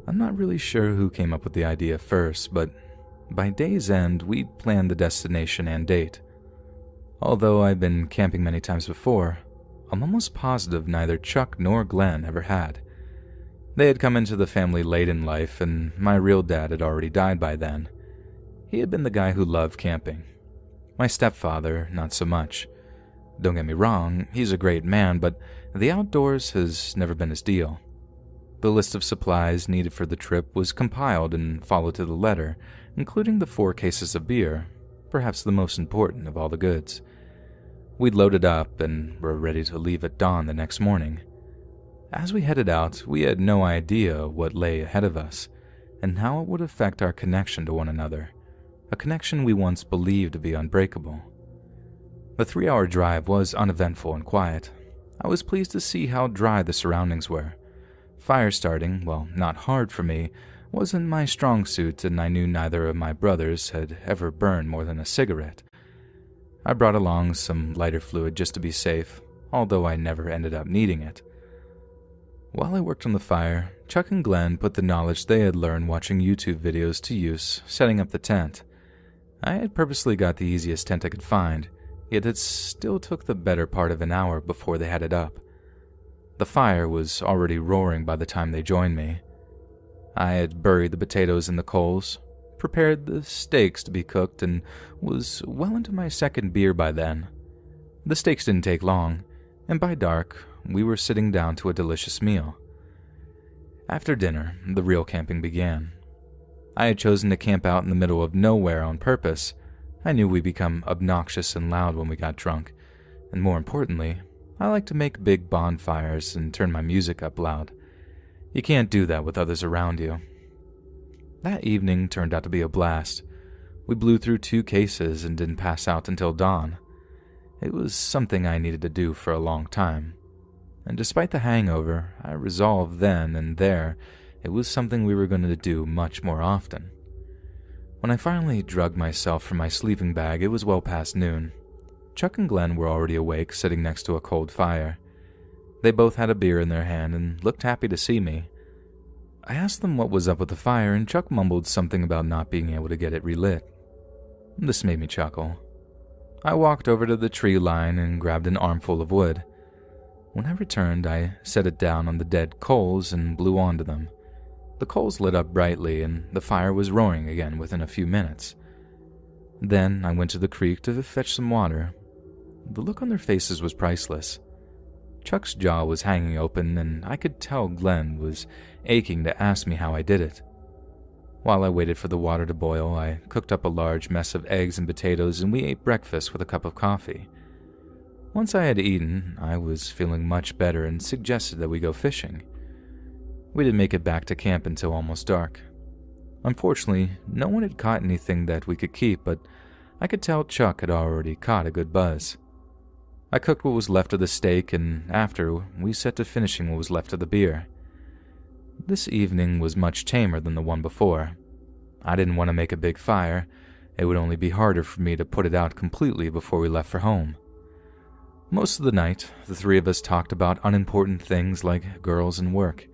I'm not really sure who came up with the idea first, but by day's end, we'd planned the destination and date. Although I've been camping many times before, I'm almost positive neither Chuck nor Glenn ever had. They had come into the family late in life, and my real dad had already died by then. He had been the guy who loved camping. My stepfather, not so much. Don't get me wrong, he's a great man, but the outdoors has never been his deal. The list of supplies needed for the trip was compiled and followed to the letter, including the 4 cases of beer, perhaps the most important of all the goods. We'd loaded up and were ready to leave at dawn the next morning. As we headed out, we had no idea what lay ahead of us, and how it would affect our connection to one another, a connection we once believed to be unbreakable. The 3-hour drive was uneventful and quiet. I was pleased to see how dry the surroundings were. Fire starting, while not hard for me, wasn't my strong suit, and I knew neither of my brothers had ever burned more than a cigarette. I brought along some lighter fluid just to be safe, although I never ended up needing it. While I worked on the fire, Chuck and Glenn put the knowledge they had learned watching YouTube videos to use, setting up the tent. I had purposely got the easiest tent I could find, yet it still took the better part of an hour before they had it up. The fire was already roaring by the time they joined me. I had buried the potatoes in the coals, prepared the steaks to be cooked, and was well into my second beer by then. The steaks didn't take long, and by dark, we were sitting down to a delicious meal. After dinner, the real camping began. I had chosen to camp out in the middle of nowhere on purpose. I knew we'd become obnoxious and loud when we got drunk, and more importantly, I like to make big bonfires and turn my music up loud. You can't do that with others around you. That evening turned out to be a blast. We blew through 2 cases and didn't pass out until dawn. It was something I needed to do for a long time. And despite the hangover, I resolved then and there it was something we were going to do much more often. When I finally drugged myself from my sleeping bag, it was well past noon. Chuck and Glenn were already awake, sitting next to a cold fire. They both had a beer in their hand and looked happy to see me. I asked them what was up with the fire, and Chuck mumbled something about not being able to get it relit. This made me chuckle. I walked over to the tree line and grabbed an armful of wood. When I returned, I set it down on the dead coals and blew onto them. The coals lit up brightly, and the fire was roaring again within a few minutes. Then I went to the creek to fetch some water. The look on their faces was priceless. Chuck's jaw was hanging open, and I could tell Glenn was aching to ask me how I did it. While I waited for the water to boil, I cooked up a large mess of eggs and potatoes, and we ate breakfast with a cup of coffee. Once I had eaten, I was feeling much better and suggested that we go fishing. We didn't make it back to camp until almost dark. Unfortunately, no one had caught anything that we could keep, but I could tell Chuck had already caught a good buzz. I cooked what was left of the steak, and after, we set to finishing what was left of the beer. This evening was much tamer than the one before. I didn't want to make a big fire. It would only be harder for me to put it out completely before we left for home. Most of the night, the 3 of us talked about unimportant things like girls and work.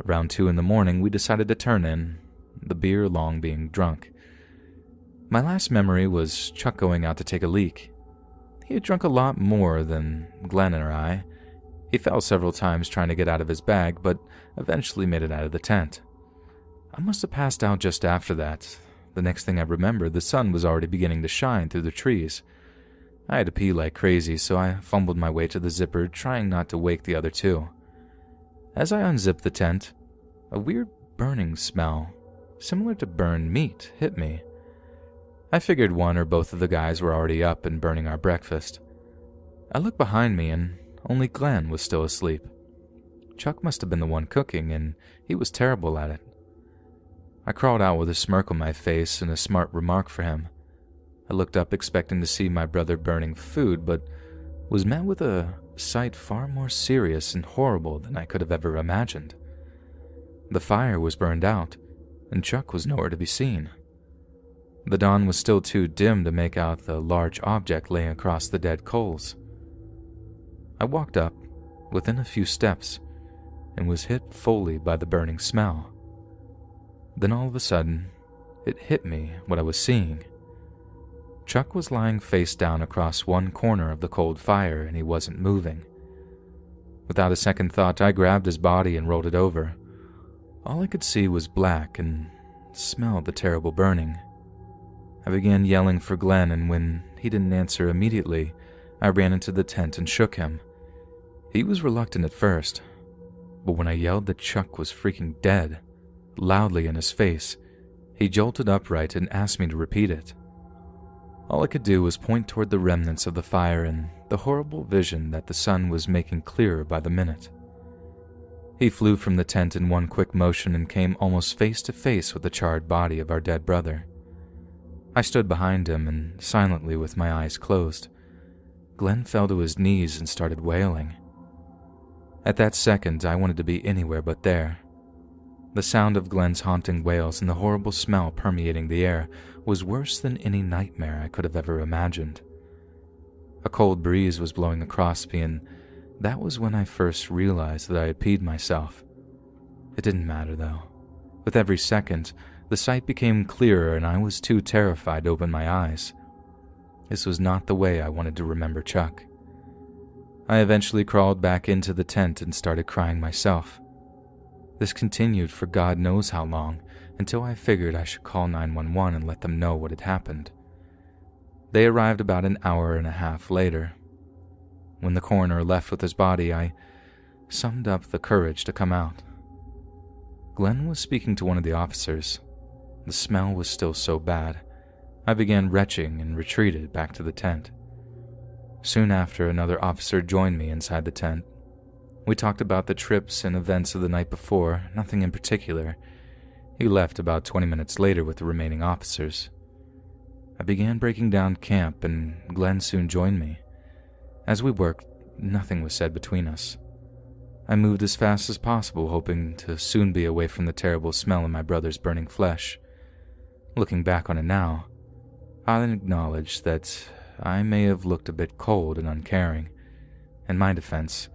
Around 2 in the morning, we decided to turn in, the beer long being drunk. My last memory was Chuck going out to take a leak. He had drunk a lot more than Glenn or I. He fell several times trying to get out of his bag, but eventually made it out of the tent. I must have passed out just after that. The next thing I remember, the sun was already beginning to shine through the trees. I had to pee like crazy, so I fumbled my way to the zipper, trying not to wake the other 2. As I unzipped the tent, a weird burning smell, similar to burned meat, hit me. I figured one or both of the guys were already up and burning our breakfast. I looked behind me, and only Glenn was still asleep. Chuck must have been the one cooking, and he was terrible at it. I crawled out with a smirk on my face and a smart remark for him. I looked up expecting to see my brother burning food, but was met with a sight far more serious and horrible than I could have ever imagined. The fire was burned out, and Chuck was nowhere to be seen. The dawn was still too dim to make out the large object laying across the dead coals. I walked up, within a few steps, and was hit fully by the burning smell. Then all of a sudden, it hit me what I was seeing. Chuck was lying face down across one corner of the cold fire, and he wasn't moving. Without a second thought, I grabbed his body and rolled it over. All I could see was black and smelled the terrible burning. I began yelling for Glenn, and when he didn't answer immediately, I ran into the tent and shook him. He was reluctant at first, but when I yelled that Chuck was freaking dead, loudly in his face, he jolted upright and asked me to repeat it. All I could do was point toward the remnants of the fire and the horrible vision that the sun was making clearer by the minute. He flew from the tent in one quick motion and came almost face to face with the charred body of our dead brother. I stood behind him and silently with my eyes closed. Glenn fell to his knees and started wailing. At that second, I wanted to be anywhere but there. The sound of Glenn's haunting wails and the horrible smell permeating the air was worse than any nightmare I could have ever imagined. A cold breeze was blowing across me, and that was when I first realized that I had peed myself. It didn't matter, though. With every second, the sight became clearer, and I was too terrified to open my eyes. This was not the way I wanted to remember Chuck. I eventually crawled back into the tent and started crying myself. This continued for God knows how long, until I figured I should call 911 and let them know what had happened. They arrived about an hour and a half later. When the coroner left with his body, I summoned up the courage to come out. Glenn was speaking to one of the officers. The smell was still so bad, I began retching and retreated back to the tent. Soon after, another officer joined me inside the tent. We talked about the trips and events of the night before, nothing in particular. He left about 20 minutes later with the remaining officers. I began breaking down camp, and Glenn soon joined me. As we worked, nothing was said between us. I moved as fast as possible, hoping to soon be away from the terrible smell of my brother's burning flesh. Looking back on it now, I'll acknowledge that I may have looked a bit cold and uncaring. In my defense,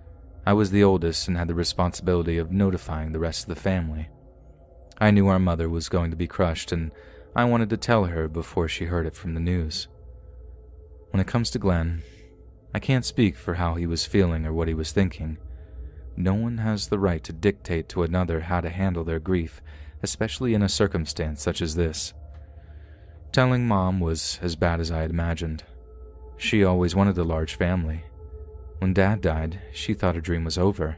I was the oldest and had the responsibility of notifying the rest of the family. I knew our mother was going to be crushed, and I wanted to tell her before she heard it from the news. When it comes to Glenn, I can't speak for how he was feeling or what he was thinking. No one has the right to dictate to another how to handle their grief, especially in a circumstance such as this. Telling Mom was as bad as I had imagined. She always wanted a large family. When Dad died, she thought her dream was over.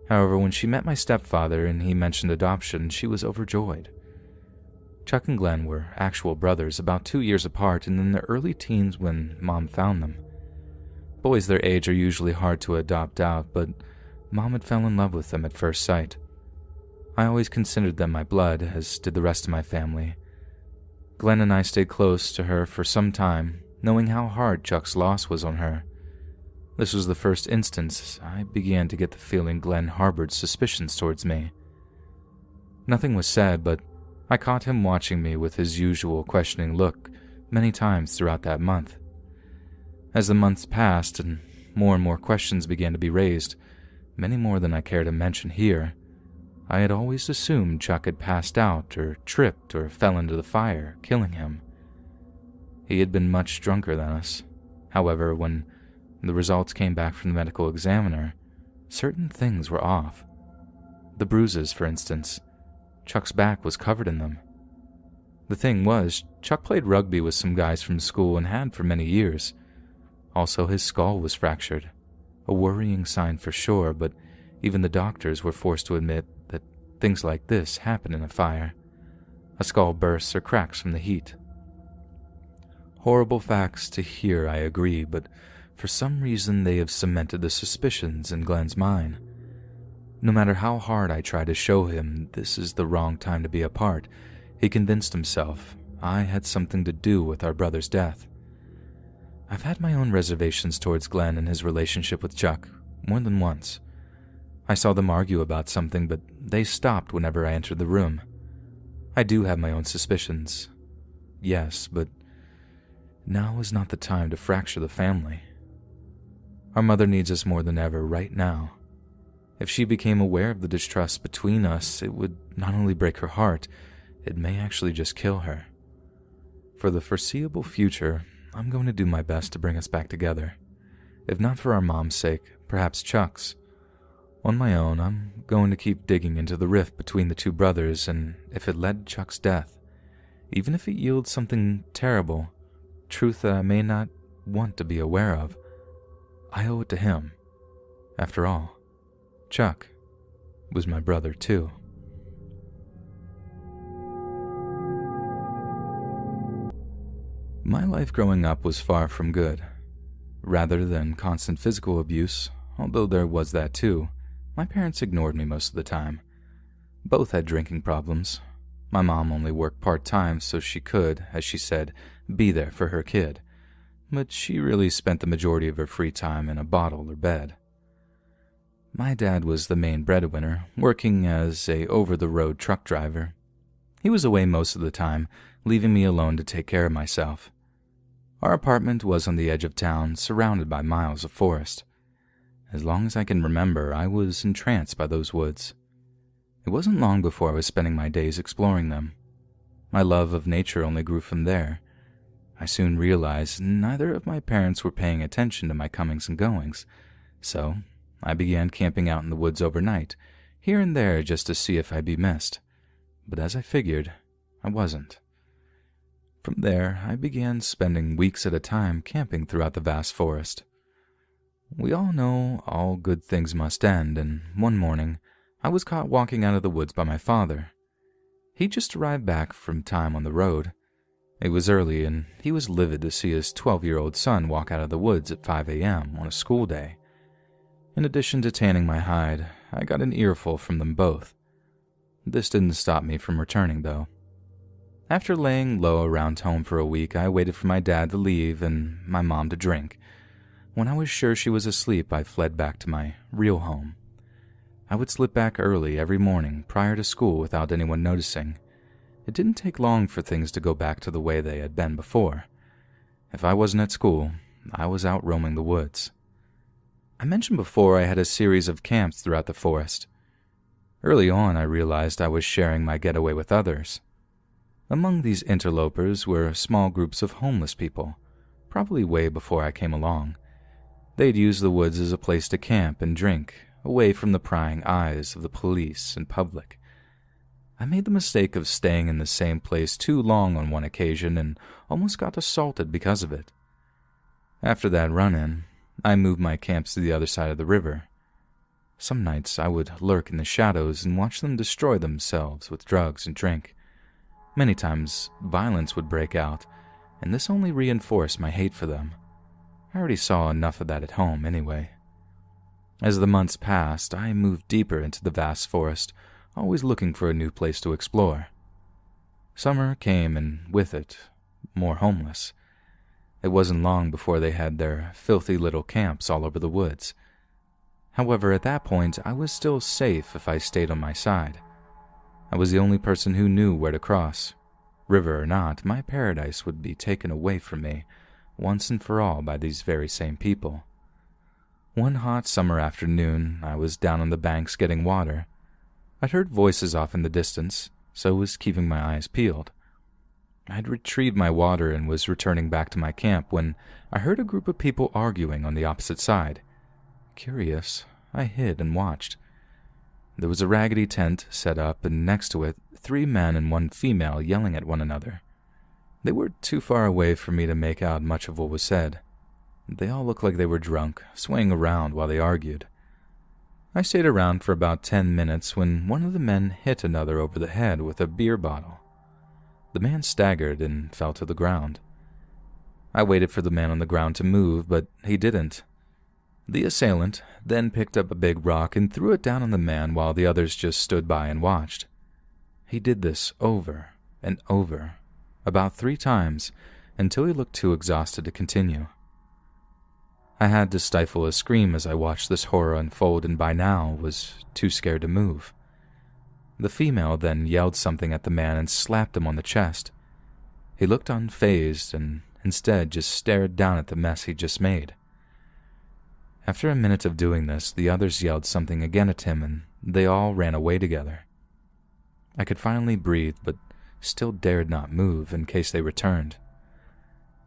However, when she met my stepfather and he mentioned adoption, she was overjoyed. Chuck and Glenn were actual brothers, about 2 years apart and in their early teens when Mom found them. Boys their age are usually hard to adopt out, but Mom had fell in love with them at first sight. I always considered them my blood, as did the rest of my family. Glenn and I stayed close to her for some time, knowing how hard Chuck's loss was on her. This was the first instance I began to get the feeling Glenn harbored suspicions towards me. Nothing was said, but I caught him watching me with his usual questioning look many times throughout that month. As the months passed and more questions began to be raised, many more than I care to mention here, I had always assumed Chuck had passed out or tripped or fell into the fire, killing him. He had been much drunker than us. However, when the results came back from the medical examiner, certain things were off. The bruises, for instance. Chuck's back was covered in them. The thing was, Chuck played rugby with some guys from school and had for many years. Also, his skull was fractured. A worrying sign for sure, but even the doctors were forced to admit that things like this happen in a fire. A skull bursts or cracks from the heat. Horrible facts to hear, I agree, but for some reason they have cemented the suspicions in Glenn's mind. No matter how hard I tried to show him this is the wrong time to be apart, he convinced himself I had something to do with our brother's death. I've had my own reservations towards Glenn and his relationship with Chuck, more than once. I saw them argue about something, but they stopped whenever I entered the room. I do have my own suspicions. Yes, but now is not the time to fracture the family. Our mother needs us more than ever right now. If she became aware of the distrust between us, it would not only break her heart, it may actually just kill her. For the foreseeable future, I'm going to do my best to bring us back together. If not for our mom's sake, perhaps Chuck's. On my own, I'm going to keep digging into the rift between the two brothers, and if it led to Chuck's death, even if it yields something terrible, truth that I may not want to be aware of, I owe it to him. After all, Chuck was my brother too. My life growing up was far from good. Rather than constant physical abuse, although there was that too, my parents ignored me most of the time. Both had drinking problems. My mom only worked part-time so she could, as she said, be there for her kid. But she really spent the majority of her free time in a bottle or bed. My dad was the main breadwinner, working as a over-the-road truck driver. He was away most of the time, leaving me alone to take care of myself. Our apartment was on the edge of town, surrounded by miles of forest. As long as I can remember, I was entranced by those woods. It wasn't long before I was spending my days exploring them. My love of nature only grew from there. I soon realized neither of my parents were paying attention to my comings and goings, so I began camping out in the woods overnight, here and there just to see if I'd be missed. But as I figured, I wasn't. From there, I began spending weeks at a time camping throughout the vast forest. We all know all good things must end, and one morning, I was caught walking out of the woods by my father. He just arrived back from time on the road. It was early, and he was livid to see his 12-year-old son walk out of the woods at 5 a.m. on a school day. In addition to tanning my hide, I got an earful from them both. This didn't stop me from returning, though. After laying low around home for a week, I waited for my dad to leave and my mom to drink. When I was sure she was asleep, I fled back to my real home. I would slip back early every morning prior to school without anyone noticing. It didn't take long for things to go back to the way they had been before. If I wasn't at school, I was out roaming the woods. I mentioned before I had a series of camps throughout the forest. Early on, I realized I was sharing my getaway with others. Among these interlopers were small groups of homeless people, probably way before I came along. They'd use the woods as a place to camp and drink, away from the prying eyes of the police and public. I made the mistake of staying in the same place too long on one occasion and almost got assaulted because of it. After that run-in, I moved my camps to the other side of the river. Some nights I would lurk in the shadows and watch them destroy themselves with drugs and drink. Many times, violence would break out, and this only reinforced my hate for them. I already saw enough of that at home anyway. As the months passed, I moved deeper into the vast forest, always looking for a new place to explore. Summer came, and with it, more homeless. It wasn't long before they had their filthy little camps all over the woods. However, at that point, I was still safe if I stayed on my side. I was the only person who knew where to cross. River or not, my paradise would be taken away from me, once and for all, by these very same people. One hot summer afternoon, I was down on the banks getting water. I'd heard voices off in the distance, so was keeping my eyes peeled. I'd retrieved my water and was returning back to my camp when I heard a group of people arguing on the opposite side. Curious, I hid and watched. There was a raggedy tent set up, and next to it, 3 men and 1 female yelling at one another. They were too far away for me to make out much of what was said. They all looked like they were drunk, swaying around while they argued. I stayed around for about 10 minutes when one of the men hit another over the head with a beer bottle. The man staggered and fell to the ground. I waited for the man on the ground to move, but he didn't. The assailant then picked up a big rock and threw it down on the man while the others just stood by and watched. He did this over and over, about 3 times, until he looked too exhausted to continue. I had to stifle a scream as I watched this horror unfold, and by now was too scared to move. The female then yelled something at the man and slapped him on the chest. He looked unfazed and instead just stared down at the mess he'd just made. After a minute of doing this, the others yelled something again at him, and they all ran away together. I could finally breathe, but still dared not move in case they returned.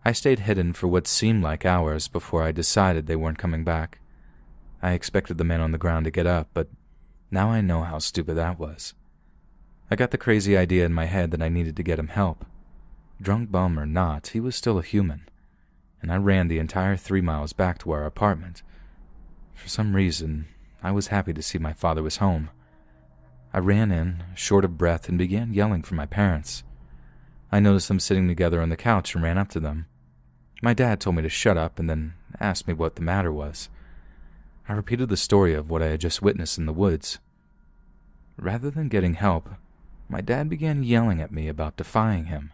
I stayed hidden for what seemed like hours before I decided they weren't coming back. I expected the man on the ground to get up, but now I know how stupid that was. I got the crazy idea in my head that I needed to get him help. Drunk bum or not, he was still a human, and I ran the entire 3 miles back to our apartment. For some reason, I was happy to see my father was home. I ran in, short of breath, and began yelling for my parents. I noticed them sitting together on the couch and ran up to them. My dad told me to shut up and then asked me what the matter was. I repeated the story of what I had just witnessed in the woods. Rather than getting help, my dad began yelling at me about defying him.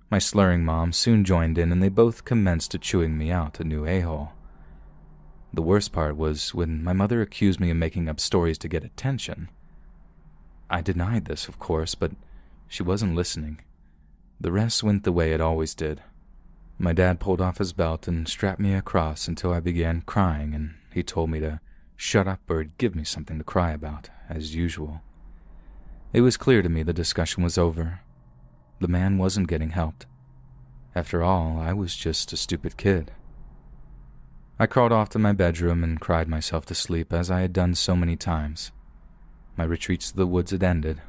My slurring mom soon joined in, and they both commenced chewing me out a new a-hole. The worst part was when my mother accused me of making up stories to get attention. I denied this, of course, but she wasn't listening. The rest went the way it always did. My dad pulled off his belt and strapped me across until I began crying, and he told me to shut up or give me something to cry about, as usual. It was clear to me the discussion was over. The man wasn't getting helped. After all, I was just a stupid kid. I crawled off to my bedroom and cried myself to sleep as I had done so many times. My retreats to the woods had ended.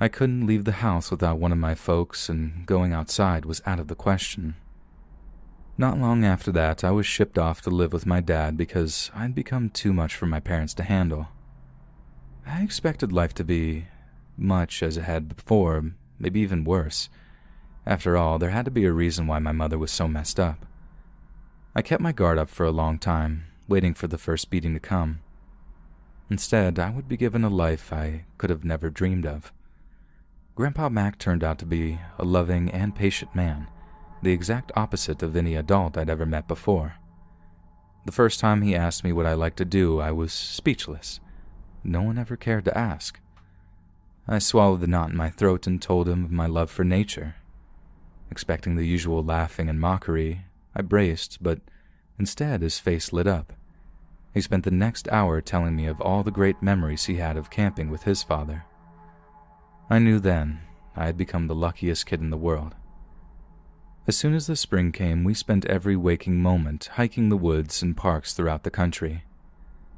I couldn't leave the house without one of my folks, and going outside was out of the question. Not long after that, I was shipped off to live with my dad because I'd become too much for my parents to handle. I expected life to be much as it had before, maybe even worse. After all, there had to be a reason why my mother was so messed up. I kept my guard up for a long time, waiting for the first beating to come. Instead, I would be given a life I could have never dreamed of. Grandpa Mac turned out to be a loving and patient man, the exact opposite of any adult I'd ever met before. The first time he asked me what I liked to do, I was speechless. No one ever cared to ask. I swallowed the knot in my throat and told him of my love for nature. Expecting the usual laughing and mockery, I braced, but instead his face lit up. He spent the next hour telling me of all the great memories he had of camping with his father. I knew then I had become the luckiest kid in the world. As soon as the spring came, we spent every waking moment hiking the woods and parks throughout the country.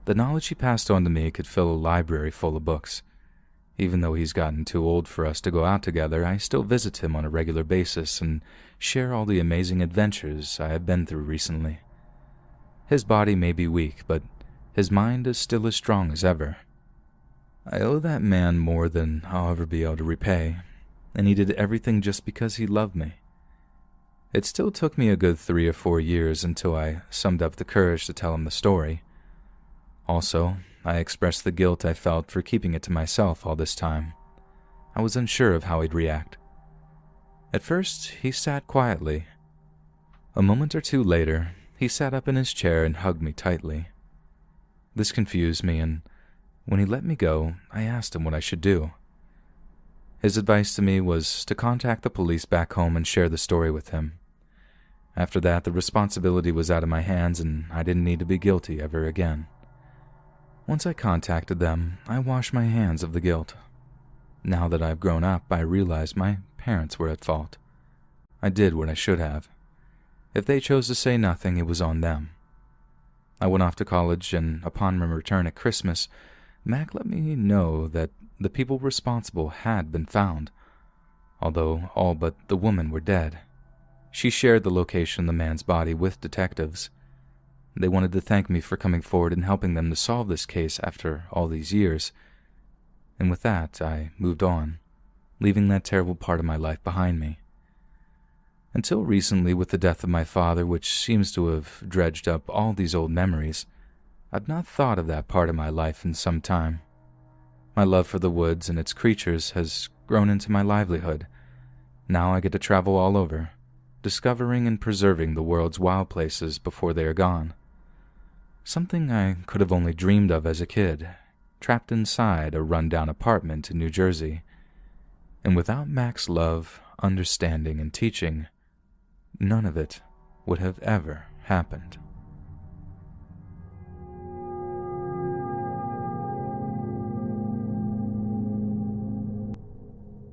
The knowledge he passed on to me could fill a library full of books. Even though he's gotten too old for us to go out together, I still visit him on a regular basis and share all the amazing adventures I have been through recently. His body may be weak, but his mind is still as strong as ever. I owe that man more than I'll ever be able to repay, and he did everything just because he loved me. It still took me a good 3 or 4 years until I summed up the courage to tell him the story. Also, I expressed the guilt I felt for keeping it to myself all this time. I was unsure of how he'd react. At first, he sat quietly. A moment or two later, he sat up in his chair and hugged me tightly. This confused me, and when he let me go, I asked him what I should do. His advice to me was to contact the police back home and share the story with him. After that, the responsibility was out of my hands, and I didn't need to be guilty ever again. Once I contacted them, I washed my hands of the guilt. Now that I've grown up, I realize my parents were at fault. I did what I should have. If they chose to say nothing, it was on them. I went off to college, and upon my return at Christmas, Mac let me know that the people responsible had been found, although all but the woman were dead. She shared the location of the man's body with detectives. They wanted to thank me for coming forward and helping them to solve this case after all these years. And with that, I moved on, leaving that terrible part of my life behind me. Until recently, with the death of my father, which seems to have dredged up all these old memories, I've not thought of that part of my life in some time. My love for the woods and its creatures has grown into my livelihood. Now I get to travel all over, discovering and preserving the world's wild places before they are gone. Something I could have only dreamed of as a kid, trapped inside a run-down apartment in New Jersey. And without Mac's love, understanding, and teaching, none of it would have ever happened.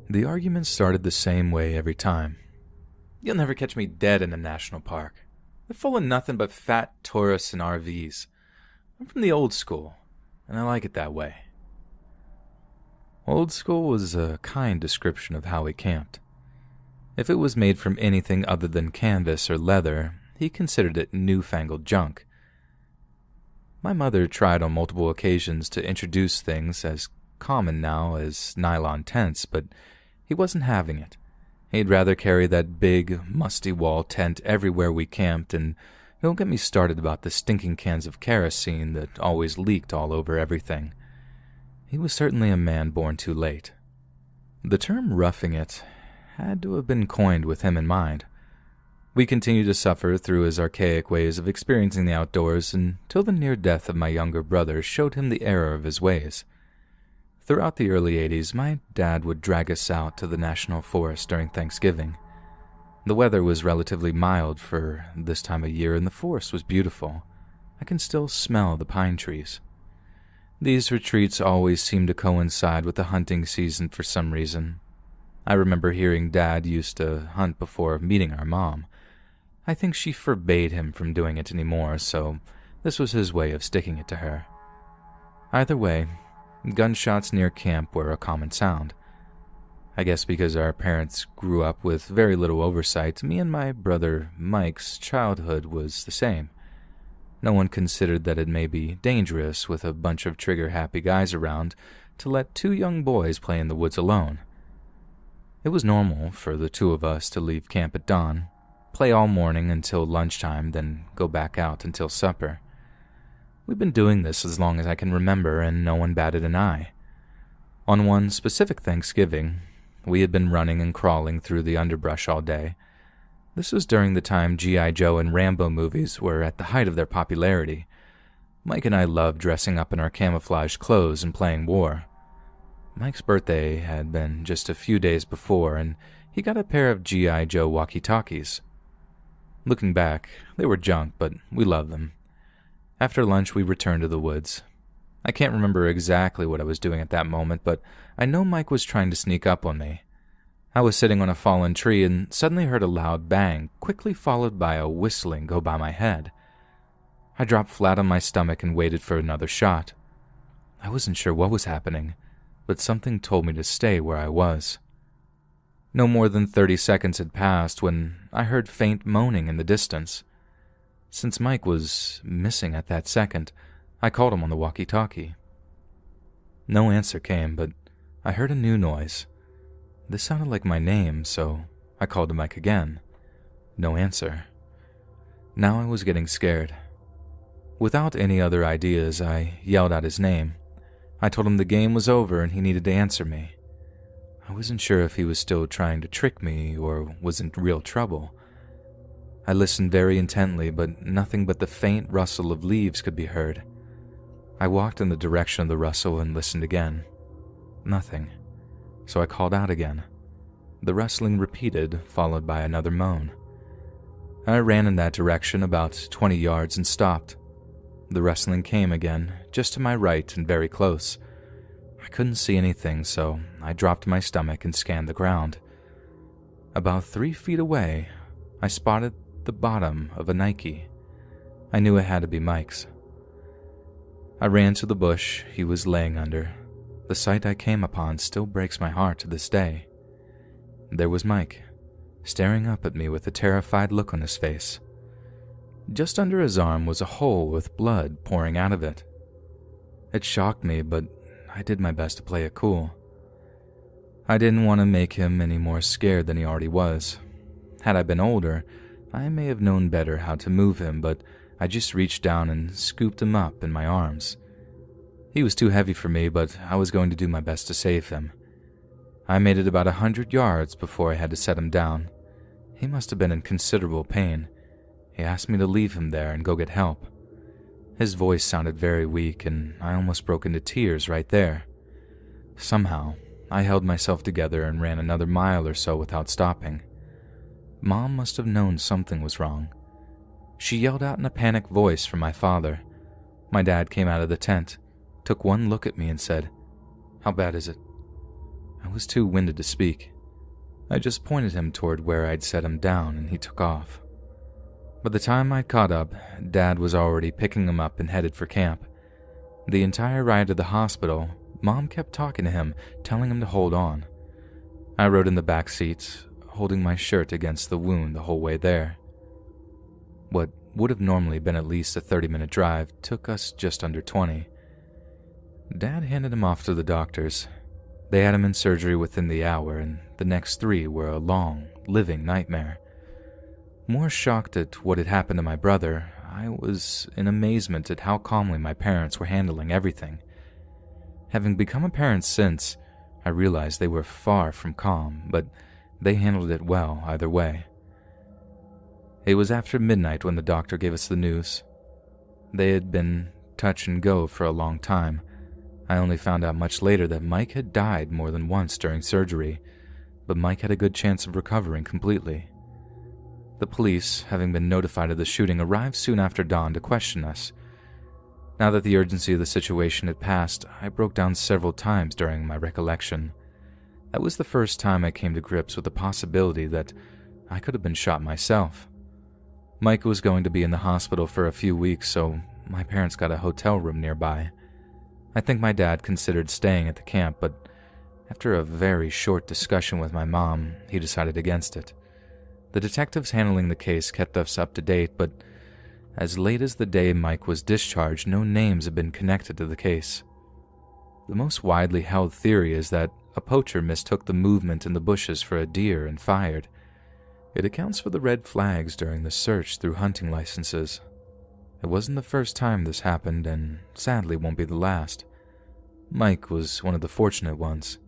The argument started the same way every time. "You'll never catch me dead in a national park. They're full of nothing but fat tourists and RVs. I'm from the old school, and I like it that way." Old school was a kind description of how he camped. If it was made from anything other than canvas or leather, he considered it newfangled junk. My mother tried on multiple occasions to introduce things as common now as nylon tents, but he wasn't having it. He'd rather carry that big, musty wall tent everywhere we camped, and don't get me started about the stinking cans of kerosene that always leaked all over everything. He was certainly a man born too late. The term "roughing it" had to have been coined with him in mind. We continued to suffer through his archaic ways of experiencing the outdoors until the near death of my younger brother showed him the error of his ways. Throughout the early 80s, my dad would drag us out to the National Forest during Thanksgiving. The weather was relatively mild for this time of year, and the forest was beautiful. I can still smell the pine trees. These retreats always seemed to coincide with the hunting season for some reason. I remember hearing Dad used to hunt before meeting our mom. I think she forbade him from doing it anymore, so this was his way of sticking it to her. Either way, gunshots near camp were a common sound. I guess because our parents grew up with very little oversight, me and my brother Mike's childhood was the same. No one considered that it may be dangerous with a bunch of trigger-happy guys around to let two young boys play in the woods alone. It was normal for the two of us to leave camp at dawn, play all morning until lunchtime, then go back out until supper. We've been doing this as long as I can remember, and no one batted an eye. On one specific Thanksgiving, we had been running and crawling through the underbrush all day. This was during the time G.I. Joe and Rambo movies were at the height of their popularity. Mike and I loved dressing up in our camouflage clothes and playing war. Mike's birthday had been just a few days before, and he got a pair of G.I. Joe walkie-talkies. Looking back, they were junk, but we loved them. After lunch, we returned to the woods. I can't remember exactly what I was doing at that moment, but I know Mike was trying to sneak up on me. I was sitting on a fallen tree and suddenly heard a loud bang, quickly followed by a whistling go by my head. I dropped flat on my stomach and waited for another shot. I wasn't sure what was happening, but something told me to stay where I was. No more than 30 seconds had passed when I heard faint moaning in the distance. Since Mike was missing at that second, I called him on the walkie-talkie. No answer came, but I heard a new noise. This sounded like my name, so I called to Mike again. No answer. Now I was getting scared. Without any other ideas, I yelled out his name. I told him the game was over and he needed to answer me. I wasn't sure if he was still trying to trick me or was in real trouble. I listened very intently, but nothing but the faint rustle of leaves could be heard. I walked in the direction of the rustle and listened again. Nothing. So I called out again. The rustling repeated, followed by another moan. I ran in that direction about 20 yards and stopped. The rustling came again, just to my right and very close. I couldn't see anything, so I dropped my stomach and scanned the ground. About 3 feet away, I spotted the bottom of a Nike. I knew it had to be Mike's. I ran to the bush he was laying under. The sight I came upon still breaks my heart to this day. There was Mike, staring up at me with a terrified look on his face. Just under his arm was a hole with blood pouring out of it. It shocked me, but I did my best to play it cool. I didn't want to make him any more scared than he already was. Had I been older, I may have known better how to move him, but I just reached down and scooped him up in my arms. He was too heavy for me, but I was going to do my best to save him. I made it about 100 yards before I had to set him down. He must have been in considerable pain. He asked me to leave him there and go get help. His voice sounded very weak, and I almost broke into tears right there. Somehow, I held myself together and ran another mile or so without stopping. Mom must have known something was wrong. She yelled out in a panicked voice for my father. My dad came out of the tent, took one look at me and said, "How bad is it?" I was too winded to speak. I just pointed him toward where I'd set him down and he took off. By the time I'd caught up, Dad was already picking him up and headed for camp. The entire ride to the hospital, Mom kept talking to him, telling him to hold on. I rode in the back seat, holding my shirt against the wound the whole way there. What would have normally been at least a 30-minute drive took us just under 20. Dad handed him off to the doctors. They had him in surgery within the hour, and the next 3 were a long, living nightmare. More shocked at what had happened to my brother, I was in amazement at how calmly my parents were handling everything. Having become a parent since, I realized they were far from calm, but they handled it well either way. It was after midnight when the doctor gave us the news. They had been touch and go for a long time. I only found out much later that Mike had died more than once during surgery, but Mike had a good chance of recovering completely. The police, having been notified of the shooting, arrived soon after dawn to question us. Now that the urgency of the situation had passed, I broke down several times during my recollection. That was the first time I came to grips with the possibility that I could have been shot myself. Mike was going to be in the hospital for a few weeks, so my parents got a hotel room nearby. I think my dad considered staying at the camp, but after a very short discussion with my mom, he decided against it. The detectives handling the case kept us up to date, but as late as the day Mike was discharged, no names had been connected to the case. The most widely held theory is that a poacher mistook the movement in the bushes for a deer and fired. It accounts for the red flags during the search through hunting licenses. It wasn't the first time this happened, and sadly won't be the last. Mike was one of the fortunate ones.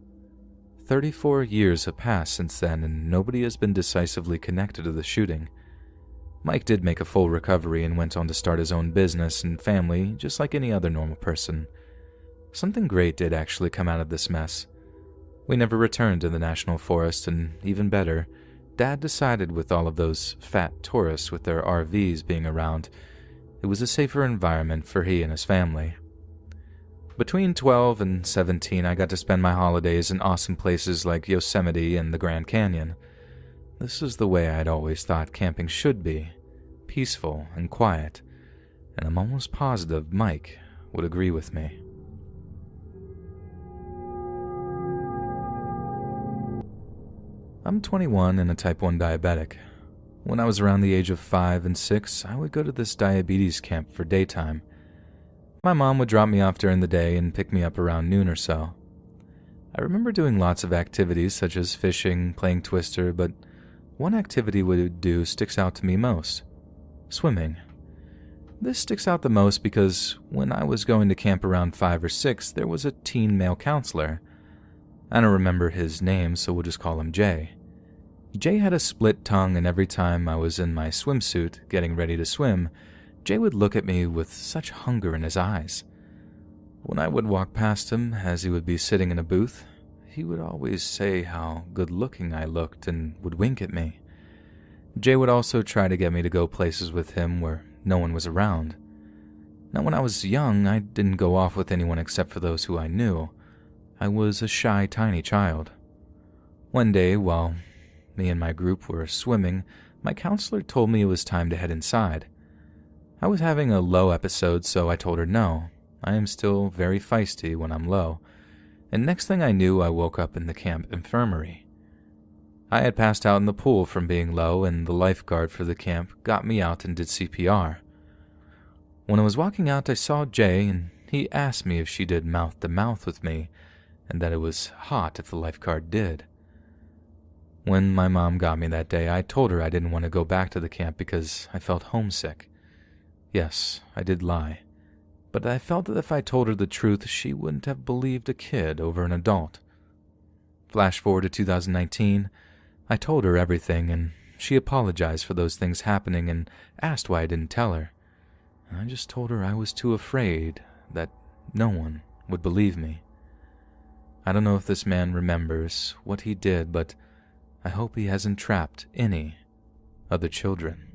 34 years have passed since then, and nobody has been decisively connected to the shooting. Mike did make a full recovery and went on to start his own business and family, just like any other normal person. Something great did actually come out of this mess. We never returned to the national forest, and even better, Dad decided with all of those fat tourists with their RVs being around, it was a safer environment for he and his family. Between 12 and 17, I got to spend my holidays in awesome places like Yosemite and the Grand Canyon. This is the way I'd always thought camping should be, peaceful and quiet, and I'm almost positive Mike would agree with me. I'm 21 and a type 1 diabetic. When I was around the age of 5 and 6, I would go to this diabetes camp for daytime. My mom would drop me off during the day and pick me up around noon or so. I remember doing lots of activities such as fishing, playing Twister, but one activity we would do sticks out to me most: swimming. This sticks out the most because when I was going to camp around 5 or 6, there was a teen male counselor. I don't remember his name, so we'll just call him Jay. Jay had a split tongue, and every time I was in my swimsuit getting ready to swim, Jay would look at me with such hunger in his eyes. When I would walk past him as he would be sitting in a booth, he would always say how good-looking I looked and would wink at me. Jay would also try to get me to go places with him where no one was around. Now, when I was young, I didn't go off with anyone except for those who I knew. I was a shy, tiny child. One day, while me and my group were swimming, my counselor told me it was time to head inside. I was having a low episode, so I told her no. I am still very feisty when I'm low. And next thing I knew, I woke up in the camp infirmary. I had passed out in the pool from being low, and the lifeguard for the camp got me out and did CPR. When I was walking out, I saw Jay, and he asked me if she did mouth-to-mouth with me, and that it was hot if the lifeguard did. When my mom got me that day, I told her I didn't want to go back to the camp because I felt homesick. Yes, I did lie. But I felt that if I told her the truth, she wouldn't have believed a kid over an adult. Flash forward to 2019, I told her everything, and she apologized for those things happening and asked why I didn't tell her. And I just told her I was too afraid that no one would believe me. I don't know if this man remembers what he did, but I hope he hasn't trapped any other children.